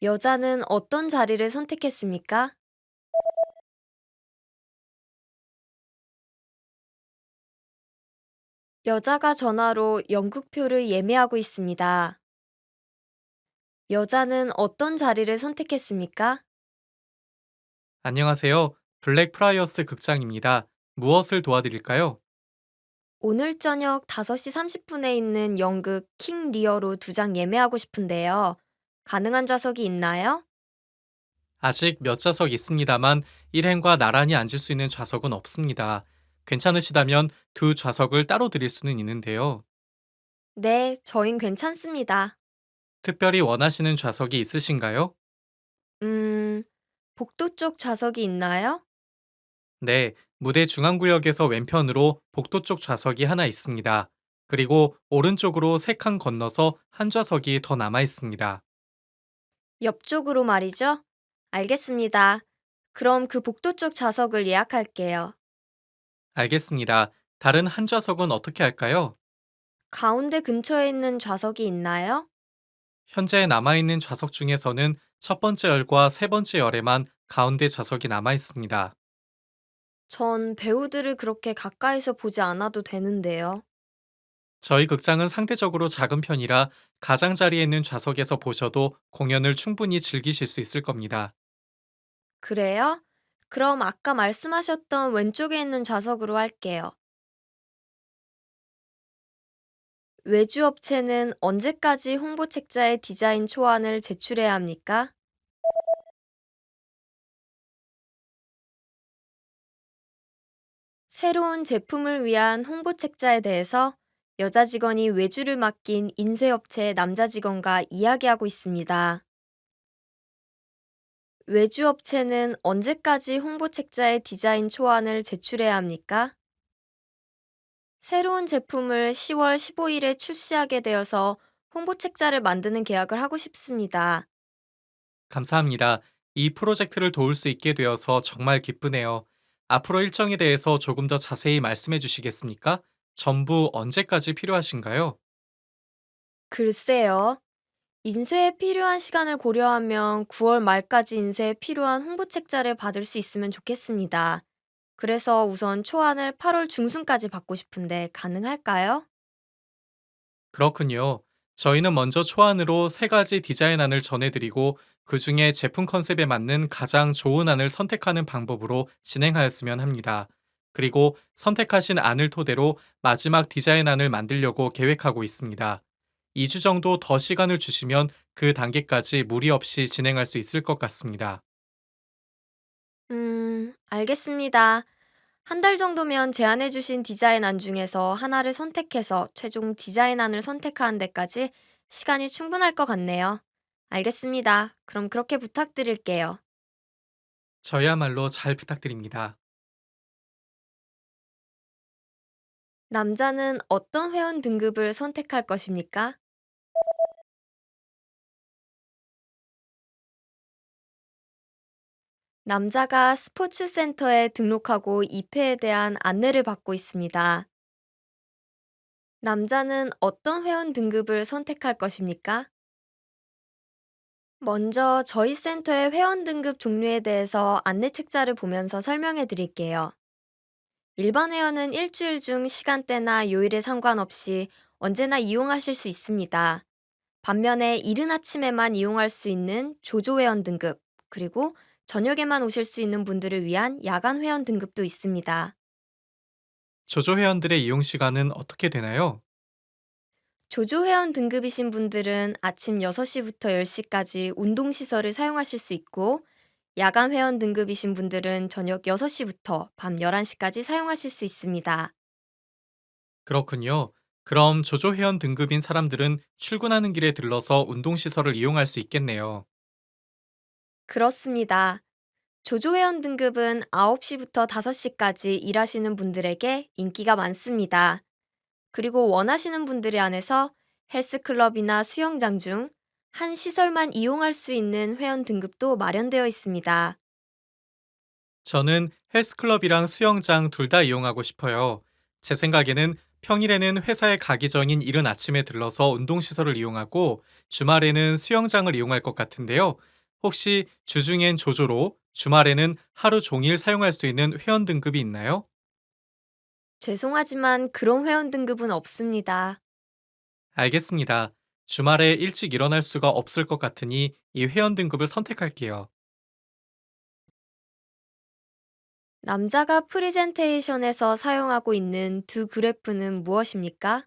여자는 어떤 자리를 선택했습니까? 여자가 전화로 연극표를 예매하고 있습니다. 여자는 어떤 자리를 선택했습니까? 안녕하세요. 블랙 프라이어스 극장입니다. 무엇을 도와드릴까요? 오늘 저녁 5시 30분에 있는 연극 킹 리어로 2장 예매하고 싶은데요. 가능한 좌석이 있나요? 아직 몇 좌석 있습니다만 일행과 나란히 앉을 수 있는 좌석은 없습니다. 괜찮으시다면 두 좌석을 따로 드릴 수는 있는데요. 네, 저흰 괜찮습니다. 특별히 원하시는 좌석이 있으신가요? 음, 복도 쪽 좌석이 있나요? 네, 무대 중앙구역에서 왼편으로 복도 쪽 좌석이 하나 있습니다. 그리고 오른쪽으로 3칸 건너서 한 좌석이 더 남아 있습니다. 옆쪽으로 말이죠? 알겠습니다. 그럼 그 복도 쪽 좌석을 예약할게요. 알겠습니다. 다른 한 좌석은 어떻게 할까요? 가운데 근처에 있는 좌석이 있나요? 현재 남아있는 좌석 중에서는 첫 번째 열과 세 번째 열에만 가운데 좌석이 남아 있습니다. 전 배우들을 그렇게 가까이서 보지 않아도 되는데요. 저희 극장은 상대적으로 작은 편이라 가장자리에 있는 좌석에서 보셔도 공연을 충분히 즐기실 수 있을 겁니다. 그래요? 그럼 아까 말씀하셨던 왼쪽에 있는 좌석으로 할게요. 외주 업체는 언제까지 홍보책자의 디자인 초안을 제출해야 합니까? 새로운 제품을 위한 홍보책자에 대해서 여자 직원이 외주를 맡긴 인쇄업체의 남자 직원과 이야기하고 있습니다. 외주 업체는 언제까지 홍보책자의 디자인 초안을 제출해야 합니까? 새로운 제품을 10월 15일에 출시하게 되어서 홍보책자를 만드는 계약을 하고 싶습니다. 감사합니다. 이 프로젝트를 도울 수 있게 되어서 정말 기쁘네요. 앞으로 일정에 대해서 조금 더 자세히 말씀해 주시겠습니까? 전부 언제까지 필요하신가요? 글쎄요. 인쇄에 필요한 시간을 고려하면 9월 말까지 인쇄에 필요한 홍보책자를 받을 수 있으면 좋겠습니다. 그래서 우선 초안을 8월 중순까지 받고 싶은데 가능할까요? 그렇군요. 저희는 먼저 초안으로 세 가지 디자인안을 전해드리고 그 중에 제품 컨셉에 맞는 가장 좋은 안을 선택하는 방법으로 진행하였으면 합니다. 그리고 선택하신 안을 토대로 마지막 디자인안을 만들려고 계획하고 있습니다. 2주 정도 더 시간을 주시면 그 단계까지 무리 없이 진행할 수 있을 것 같습니다. 알겠습니다. 한 달 정도면 제안해주신 디자인안 중에서 하나를 선택해서 최종 디자인안을 선택하는 데까지 시간이 충분할 것 같네요. 알겠습니다. 그럼 그렇게 부탁드릴게요. 저야말로 잘 부탁드립니다. 남자는 어떤 회원 등급을 선택할 것입니까? 남자가 스포츠 센터에 등록하고 입회에 대한 안내를 받고 있습니다. 남자는 어떤 회원 등급을 선택할 것입니까? 먼저 저희 센터의 회원 등급 종류에 대해서 안내 책자를 보면서 설명해 드릴게요. 일반 회원은 일주일 중 시간대나 요일에 상관없이 언제나 이용하실 수 있습니다. 반면에 이른 아침에만 이용할 수 있는 조조 회원 등급, 그리고 저녁에만 오실 수 있는 분들을 위한 야간 회원 등급도 있습니다. 조조 회원들의 이용 시간은 어떻게 되나요? 조조 회원 등급이신 분들은 아침 6시부터 10시까지 운동시설을 사용하실 수 있고, 야간 회원 등급이신 분들은 저녁 6시부터 밤 11시까지 사용하실 수 있습니다. 그렇군요. 그럼 조조 회원 등급인 사람들은 출근하는 길에 들러서 운동시설을 이용할 수 있겠네요. 그렇습니다. 조조 회원 등급은 9시부터 5시까지 일하시는 분들에게 인기가 많습니다. 그리고 원하시는 분들에 한해서 헬스클럽이나 수영장 중 한 시설만 이용할 수 있는 회원 등급도 마련되어 있습니다. 저는 헬스클럽이랑 수영장 둘 다 이용하고 싶어요. 제 생각에는 평일에는 회사에 가기 전인 이른 아침에 들러서 운동시설을 이용하고 주말에는 수영장을 이용할 것 같은데요. 혹시 주중엔 조조로 주말에는 하루 종일 사용할 수 있는 회원 등급이 있나요? 죄송하지만 그런 회원 등급은 없습니다. 알겠습니다. 주말에 일찍 일어날 수가 없을 것 같으니 이 회원 등급을 선택할게요. 남자가 프리젠테이션에서 사용하고 있는 두 그래프는 무엇입니까?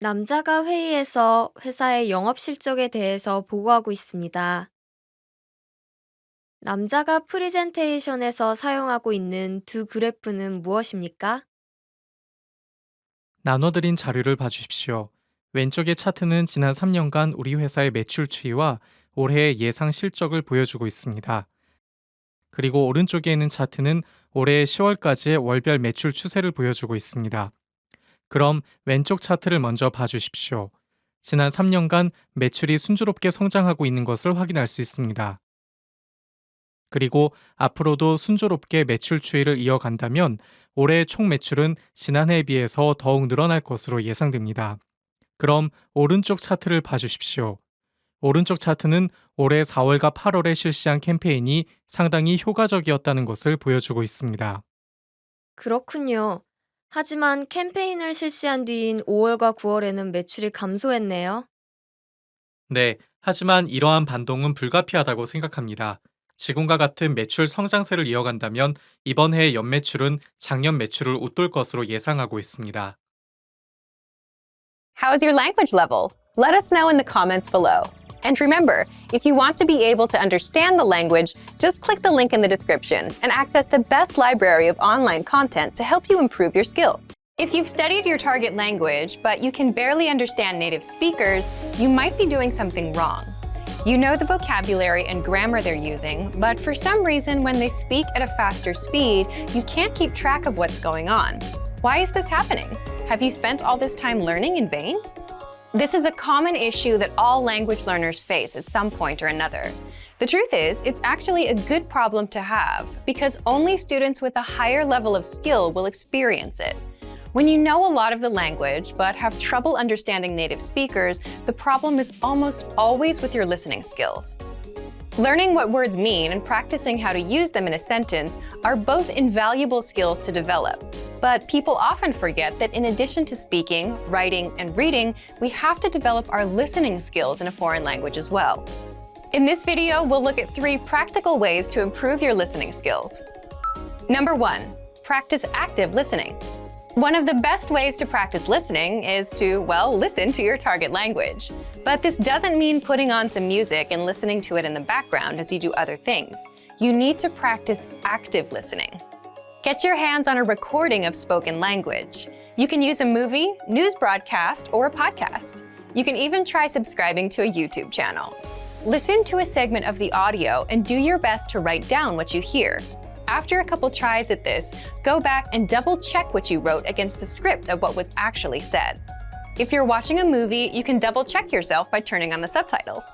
남자가 회의에서 회사의 영업 실적에 대해서 보고하고 있습니다. 남자가 프리젠테이션에서 사용하고 있는 두 그래프는 무엇입니까? 나눠드린 자료를 봐주십시오. 왼쪽의 차트는 지난 3년간 우리 회사의 매출 추이와 올해의 예상 실적을 보여주고 있습니다. 그리고 오른쪽에 있는 차트는 올해 10월까지의 월별 매출 추세를 보여주고 있습니다. 그럼 왼쪽 차트를 먼저 봐주십시오. 지난 3년간 매출이 순조롭게 성장하고 있는 것을 확인할 수 있습니다. 그리고 앞으로도 순조롭게 매출 추이를 이어간다면 올해 총 매출은 지난해에 비해서 더욱 늘어날 것으로 예상됩니다. 그럼 오른쪽 차트를 봐주십시오. 오른쪽 차트는 올해 4월과 8월에 실시한 캠페인이 상당히 효과적이었다는 것을 보여주고 있습니다. 그렇군요. 하지만 캠페인을 실시한 뒤인 5월과 9월에는 매출이 감소했네요. 네, 하지만 이러한 반동은 불가피하다고 생각합니다. 지금과 같은 매출 성장세를 이어간다면 이번 해의 연매출은 작년 매출을 웃돌 것으로 예상하고 있습니다. How's your language level? Let us know in the comments below. And remember, if you want to be able to understand the language, just click the link in the description and access the best library of online content to help you improve your skills. If you've studied your target language, but you can barely understand native speakers, you might be doing something wrong. You know the vocabulary and grammar they're using, but for some reason, when they speak at a faster speed, you can't keep track of what's going on. Why is this happening? Have you spent all this time learning in vain? This is a common issue that all language learners face at some point or another. The truth is, it's actually a good problem to have because only students with a higher level of skill will experience it. When you know a lot of the language but have trouble understanding native speakers, the problem is almost always with your listening skills. Learning what words mean and practicing how to use them in a sentence are both invaluable skills to develop. But people often forget that in addition to speaking, writing, and reading, we have to develop our listening skills in a foreign language as well. In this video, we'll look at 3 practical ways to improve your listening skills. Number 1, practice active listening. One of the best ways to practice listening is to, well, listen to your target language. But this doesn't mean putting on some music and listening to it in the background as you do other things. You need to practice active listening. Get your hands on a recording of spoken language. You can use a movie, news broadcast, or a podcast. You can even try subscribing to a YouTube channel. Listen to a segment of the audio and do your best to write down what you hear. After a couple tries at this, go back and double-check what you wrote against the script of what was actually said. If you're watching a movie, you can double-check yourself by turning on the subtitles.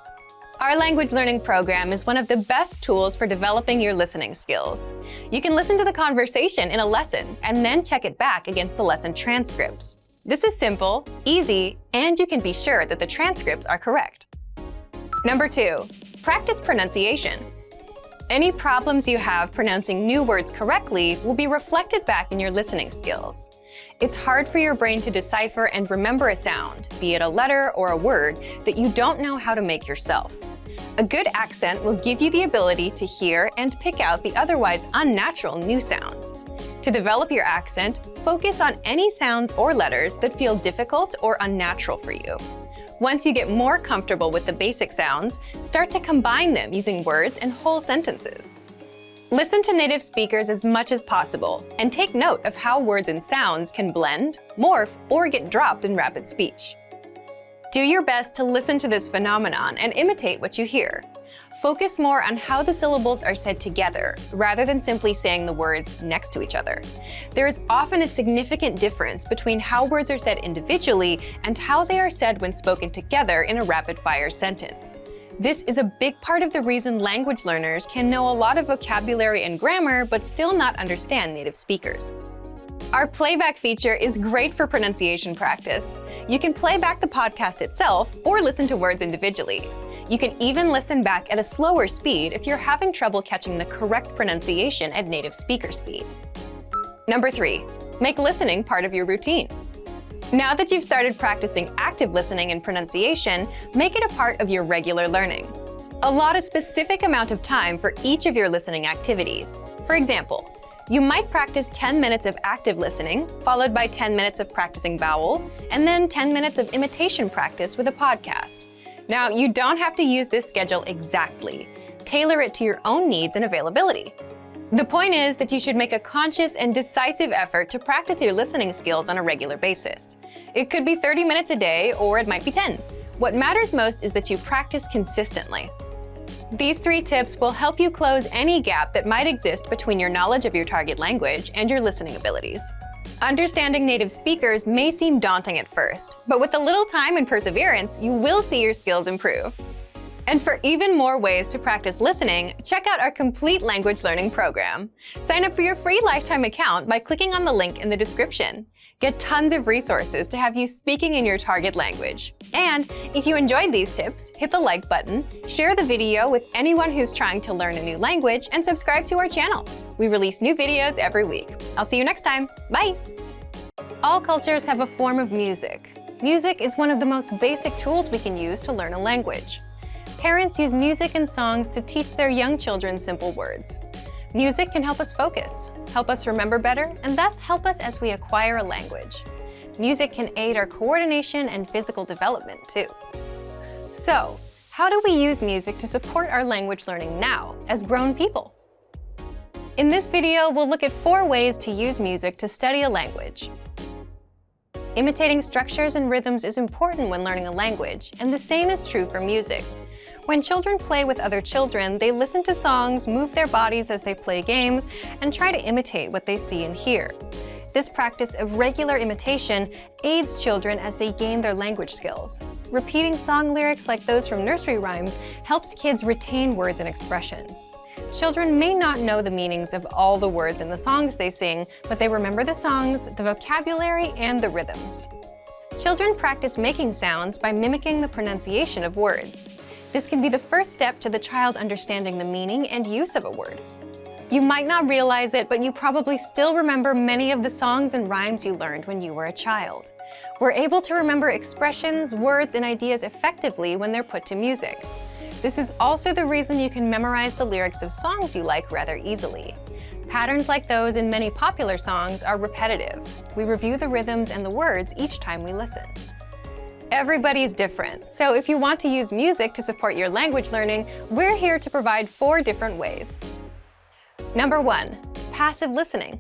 Our language learning program is one of the best tools for developing your listening skills. You can listen to the conversation in a lesson and then check it back against the lesson transcripts. This is simple, easy, and you can be sure that the transcripts are correct. Number 2, practice pronunciation. Any problems you have pronouncing new words correctly will be reflected back in your listening skills. It's hard for your brain to decipher and remember a sound, be it a letter or a word, that you don't know how to make yourself. A good accent will give you the ability to hear and pick out the otherwise unnatural new sounds. To develop your accent, focus on any sounds or letters that feel difficult or unnatural for you. Once you get more comfortable with the basic sounds, start to combine them using words and whole sentences. Listen to native speakers as much as possible and take note of how words and sounds can blend, morph, or get dropped in rapid speech. Do your best to listen to this phenomenon and imitate what you hear. Focus more on how the syllables are said together, rather than simply saying the words next to each other. There is often a significant difference between how words are said individually and how they are said when spoken together in a rapid-fire sentence. This is a big part of the reason language learners can know a lot of vocabulary and grammar but still not understand native speakers. Our playback feature is great for pronunciation practice. You can play back the podcast itself or listen to words individually. You can even listen back at a slower speed if you're having trouble catching the correct pronunciation at native speaker speed. Number 3, make listening part of your routine. Now that you've started practicing active listening and pronunciation, make it a part of your regular learning. Allot a specific amount of time for each of your listening activities. For example, you might practice 10 minutes of active listening, followed by 10 minutes of practicing vowels, and then 10 minutes of imitation practice with a podcast. Now, you don't have to use this schedule exactly. Tailor it to your own needs and availability. The point is that you should make a conscious and decisive effort to practice your listening skills on a regular basis. It could be 30 minutes a day, or it might be 10. What matters most is that you practice consistently. These 3 tips will help you close any gap that might exist between your knowledge of your target language and your listening abilities. Understanding native speakers may seem daunting at first, but with a little time and perseverance, you will see your skills improve. And for even more ways to practice listening, check out our complete language learning program. Sign up for your free lifetime account by clicking on the link in the description. Get tons of resources to have you speaking in your target language. And if you enjoyed these tips, hit the like button, share the video with anyone who's trying to learn a new language, and subscribe to our channel. We release new videos every week. I'll see you next time. Bye! All cultures have a form of music. Music is one of the most basic tools we can use to learn a language. Parents use music and songs to teach their young children simple words. Music can help us focus, help us remember better, and thus help us as we acquire a language. Music can aid our coordination and physical development too. So, how do we use music to support our language learning now as grown people? In this video, we'll look at 4 ways to use music to study a language. Imitating structures and rhythms is important when learning a language, and the same is true for music. When children play with other children, they listen to songs, move their bodies as they play games, and try to imitate what they see and hear. This practice of regular imitation aids children as they gain their language skills. Repeating song lyrics like those from nursery rhymes helps kids retain words and expressions. Children may not know the meanings of all the words in the songs they sing, but they remember the songs, the vocabulary, and the rhythms. Children practice making sounds by mimicking the pronunciation of words. This can be the first step to the child understanding the meaning and use of a word. You might not realize it, but you probably still remember many of the songs and rhymes you learned when you were a child. We're able to remember expressions, words, and ideas effectively when they're put to music. This is also the reason you can memorize the lyrics of songs you like rather easily. Patterns like those in many popular songs are repetitive. We review the rhythms and the words each time we listen. Everybody's different, so if you want to use music to support your language learning, we're here to provide 4 different ways. Number 1, passive listening.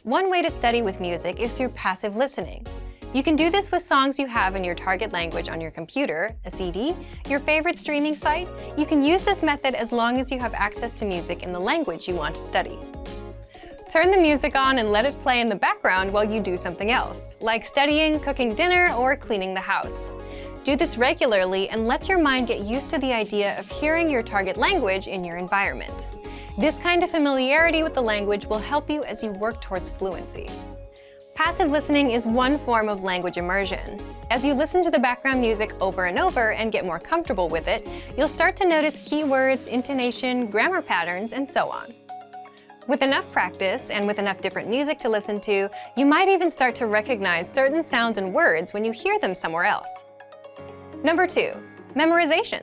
One way to study with music is through passive listening. You can do this with songs you have in your target language on your computer, a CD, your favorite streaming site. You can use this method as long as you have access to music in the language you want to study. Turn the music on and let it play in the background while you do something else, like studying, cooking dinner, or cleaning the house. Do this regularly and let your mind get used to the idea of hearing your target language in your environment. This kind of familiarity with the language will help you as you work towards fluency. Passive listening is one form of language immersion. As you listen to the background music over and over and get more comfortable with it, you'll start to notice keywords, intonation, grammar patterns, and so on. With enough practice and with enough different music to listen to, you might even start to recognize certain sounds and words when you hear them somewhere else. Number 2, memorization.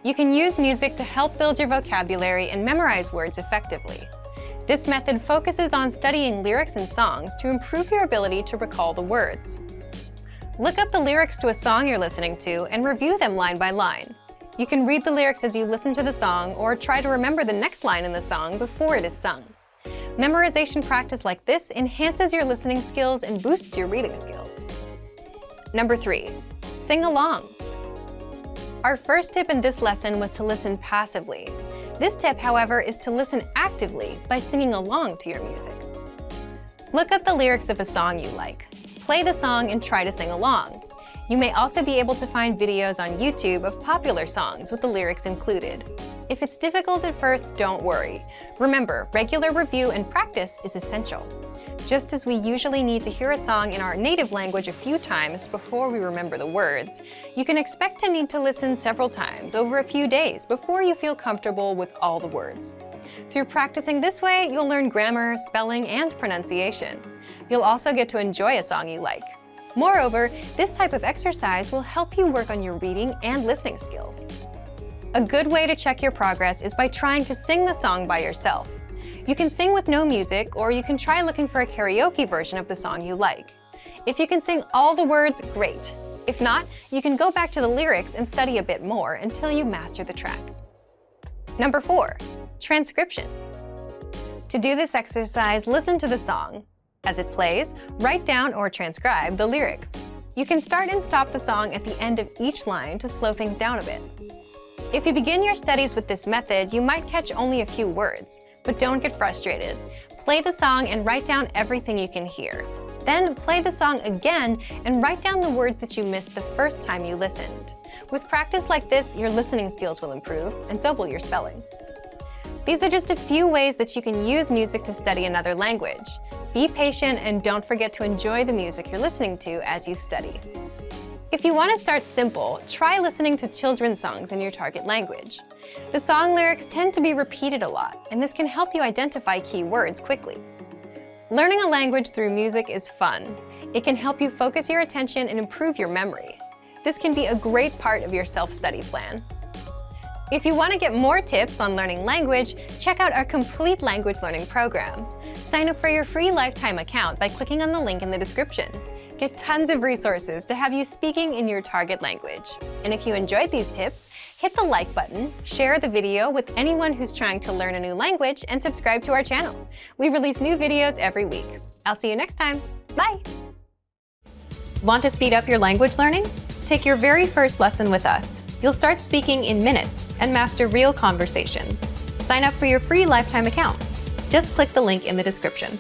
You can use music to help build your vocabulary and memorize words effectively. This method focuses on studying lyrics and songs to improve your ability to recall the words. Look up the lyrics to a song you're listening to and review them line by line. You can read the lyrics as you listen to the song or try to remember the next line in the song before it is sung. Memorization practice like this enhances your listening skills and boosts your reading skills. Number 3, sing along. Our first tip in this lesson was to listen passively. This tip, however, is to listen actively by singing along to your music. Look up the lyrics of a song you like. Play the song and try to sing along. You may also be able to find videos on YouTube of popular songs with the lyrics included. If it's difficult at first, don't worry. Remember, regular review and practice is essential. Just as we usually need to hear a song in our native language a few times before we remember the words, you can expect to need to listen several times over a few days before you feel comfortable with all the words. Through practicing this way, you'll learn grammar, spelling, and pronunciation. You'll also get to enjoy a song you like. Moreover, this type of exercise will help you work on your reading and listening skills. A good way to check your progress is by trying to sing the song by yourself. You can sing with no music, or you can try looking for a karaoke version of the song you like. If you can sing all the words, great. If not, you can go back to the lyrics and study a bit more until you master the track. Number 4, transcription. To do this exercise, listen to the song. As it plays, write down or transcribe the lyrics. You can start and stop the song at the end of each line to slow things down a bit. If you begin your studies with this method, you might catch only a few words, but don't get frustrated. Play the song and write down everything you can hear. Then play the song again and write down the words that you missed the first time you listened. With practice like this, your listening skills will improve, and so will your spelling. These are just a few ways that you can use music to study another language. Be patient and don't forget to enjoy the music you're listening to as you study. If you want to start simple, try listening to children's songs in your target language. The song lyrics tend to be repeated a lot, and this can help you identify key words quickly. Learning a language through music is fun. It can help you focus your attention and improve your memory. This can be a great part of your self-study plan. If you want to get more tips on learning language, check out our complete language learning program. Sign up for your free lifetime account by clicking on the link in the description. Get tons of resources to have you speaking in your target language. And if you enjoyed these tips, hit the like button, share the video with anyone who's trying to learn a new language, and subscribe to our channel. We release new videos every week. I'll see you next time. Bye! Want to speed up your language learning? Take your very first lesson with us. You'll start speaking in minutes and master real conversations. Sign up for your free lifetime account. Just click the link in the description.